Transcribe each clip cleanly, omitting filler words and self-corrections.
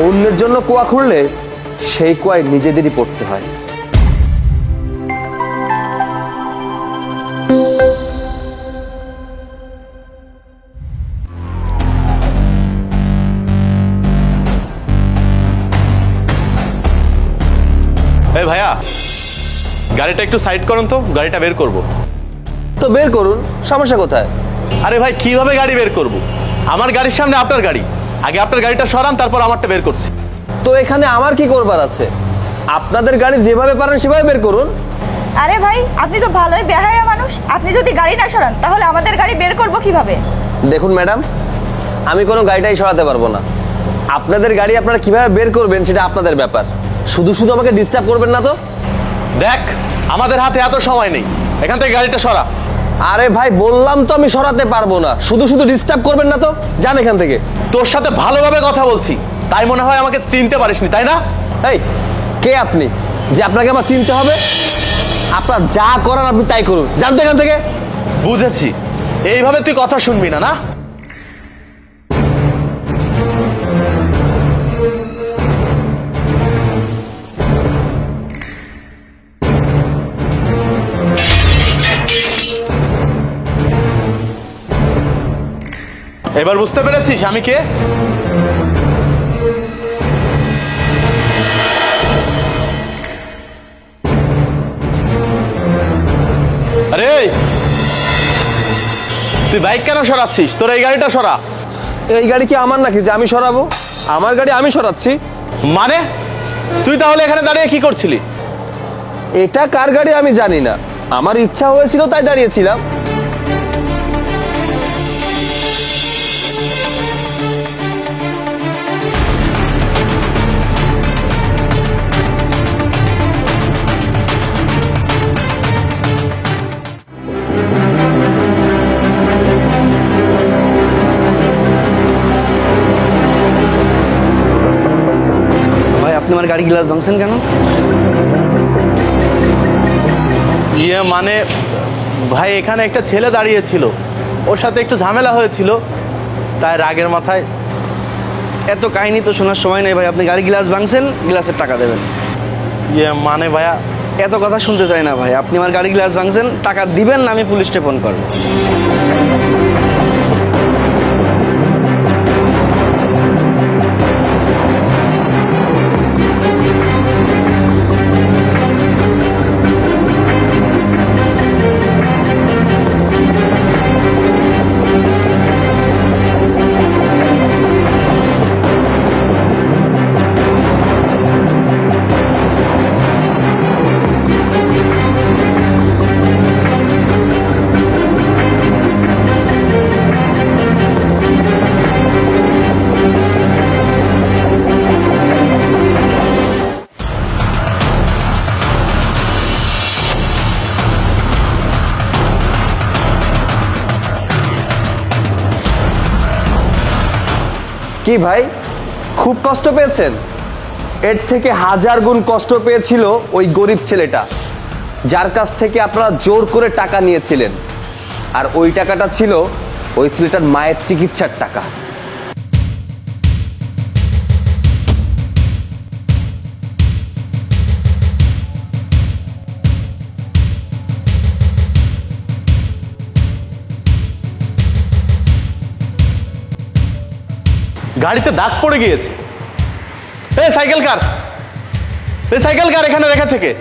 অন্যের জন্য কুয়া খুঁড়লে সেই কুয়ায় নিজেদেরই পড়তে হয়। এই ভাইয়া, গাড়িটা একটু সাইড করুন তো, গাড়িটা বের করব। তো বের করুন, সমস্যা কোথায়? আরে ভাই, কিভাবে গাড়ি বের করব? আমার গাড়ির সামনে আপনার গাড়ি, আগে আপনার গাড়িটা সরান, তারপর আমারটা বের করছি। তো এখানে আমার কি করবার আছে? আপনাদের গাড়ি যেভাবে পারেন সেভাবে বের করুন। আরে ভাই, আপনি তো ভালোই বেহায়া মানুষ। আপনি যদি গাড়ি না সরান তাহলে আমাদের গাড়ি বের করব কিভাবে? দেখুন ম্যাডাম, আমি কোনো গাড়িটাই সরাতে পারবো না। আপনাদের গাড়ি আপনারা কিভাবে বের করবেন সেটা আপনাদের ব্যাপার। শুধু শুধু আমাকে ডিস্টার্ব করবেন না তো। দেখ, আমাদের হাতে এত সময় নেই, এখান থেকে গাড়িটা সরা। আরে ভাই, বললাম তো আমি সরাতে পারবো না, শুধু শুধু ডিস্টার্ব করবেন না তো। যান এখান থেকে। তোর সাথে ভালোভাবে কথা বলছি, তাই মনে হয় আমাকে চিনতে পারিসনি, তাই না? এই, কে আপনি যে আপনাকে আমার চিনতে হবে? আপনার যা করার আপনি তাই করুন, যান তো এখান থেকে। বুঝেছি, এইভাবে তুই কথা শুনবি না, না? এবার বুঝতে পেরেছিস আমি কে? আরে, তুই বাইক কেন সরাচ্ছিস? তোর এই গাড়িটা সরা। এই গাড়ি কি আমার নাকি যে আমি সরাবো? আমার গাড়ি আমি সরাচ্ছি। মানে তুই তাহলে এখানে দাঁড়িয়ে কি করছিলি? এটা কার গাড়ি আমি জানি না, আমার ইচ্ছা হয়েছিল তাই দাঁড়িয়েছিলাম। ভাই, আপনি আমার গাড়ি গ্লাস ভাঙছেন কেন? মানে ভাই, এখানে একটা ছেলে দাঁড়িয়েছিল, ওর সাথে একটু ঝামেলা হয়েছিল, তাই রাগের মাথায়। এত কাহিনী তো শোনার সময় নেই ভাই। আপনি গাড়ি গ্লাস ভাঙছেন, গ্লাসের টাকা দেবেন। মানে ভাইয়া, এত কথা শুনতে চাই না ভাই। আপনি আমার গাড়ি গ্লাস ভাঙছেন, টাকা দিবেন না আমি পুলিশে ফোন করবো। কি ভাই, খুব কষ্ট পেয়েছেন? এর থেকে হাজার গুণ কষ্ট পেয়েছিল ওই গরিব ছেলেটা, যার কাছ থেকে আপনারা জোর করে টাকা নিয়েছিলেন। আর ওই টাকাটা ছিল ওই ছেলেটার মায়ের চিকিৎসার টাকা। গাড়িতে দাগ পড়ে গিয়েছে। এই সাইকেল কার, এই সাইকেল কার এখানে রেখেছে কে?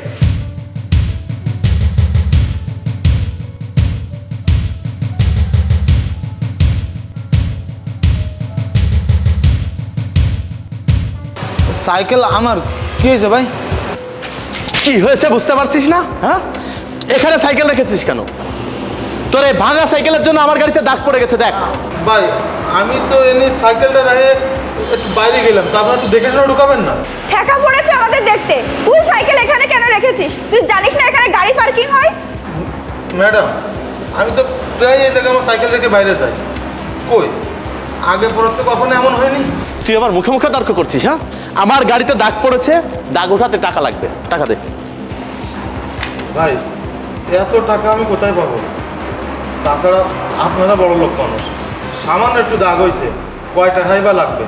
সাইকেল আমার। কি হয়েছে ভাই? কি হয়েছে বুঝতে পারছিস না? হ্যাঁ, এখানে সাইকেল রেখেছিস কেন? তোর এই ভাঙা সাইকেলের জন্য আমার গাড়িতে দাগ পড়ে গেছে, দেখ। ভাই, আমি তো এমনি সাইকেলটা রেখে একটু বাইরে গেলাম, তারপর একটু দেখে শুনে ঢুকাবেন না? ঠেকা পড়েছে আমাদের দেখতে। তুই সাইকেল এখানে কেন রেখেছিস? তুই জানিস না এখানে গাড়ি পার্কিং হয়? ম্যাডাম, আমি তো প্রায় এই জায়গায় আমার সাইকেল রেখে বাইরে যাই। কই, আগে পরে তো কখনো এমন হয়নি। তুই আমার মুখে মুখে তর্ক করছিস? হ্যাঁ, আমার গাড়িতে দাগ পড়েছে, দাগ ওঠাতে টাকা লাগবে, টাকা দে। ভাই, এত টাকা আমি কোথায় পাবো? তাছাড়া আপনারা বড় লোক মানুষ, সামান্য একটু দাগ হয়েছে, কয় টাকাই বা লাগবে?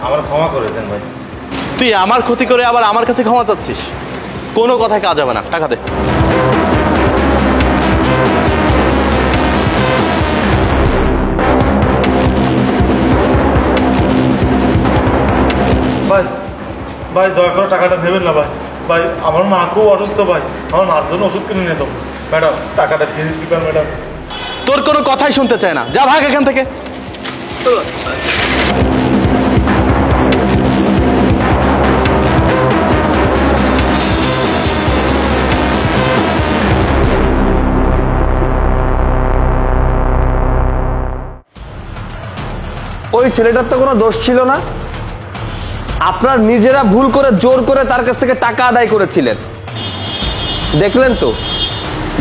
আমার ক্ষমা করে দেন ভাই। তুই আমার ক্ষতি করে আবার আমার কাছে ক্ষমা চাচ্ছিস? কোনো কথায় কাজ হবে না, টাকা দে। ভাই ভাই দয়া করে টাকাটা নেবেন না ভাই। ভাই আমার মা খুব অসুস্থ ভাই, আমার মার জন্য ওষুধ কিনে নিয়ে দেবো। ম্যাডাম টাকাটা দিয়ে দিবেন ম্যাডাম। তোর কোনো কথাই শুনতে চায় না, যা ভাগ এখান থেকে। ওই ছেলেটার তো কোনো দোষ ছিল না, আপনার নিজেরা ভুল করে জোর করে তার কাছ থেকে টাকা আদায় করেছিলেন। দেখলেন তো,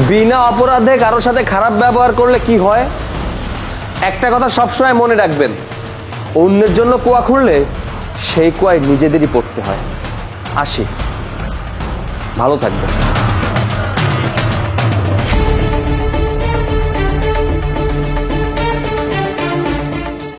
বিনা অপরাধে কারোর সাথে খারাপ ব্যবহার করলে কি হয়। একটা কথা সবসময় মনে রাখবেন, অন্যের জন্য কুয়া খুঁড়লে সেই কুয়ায় নিজেদেরই পড়তে হয়। আসি, ভালো থাকবেন।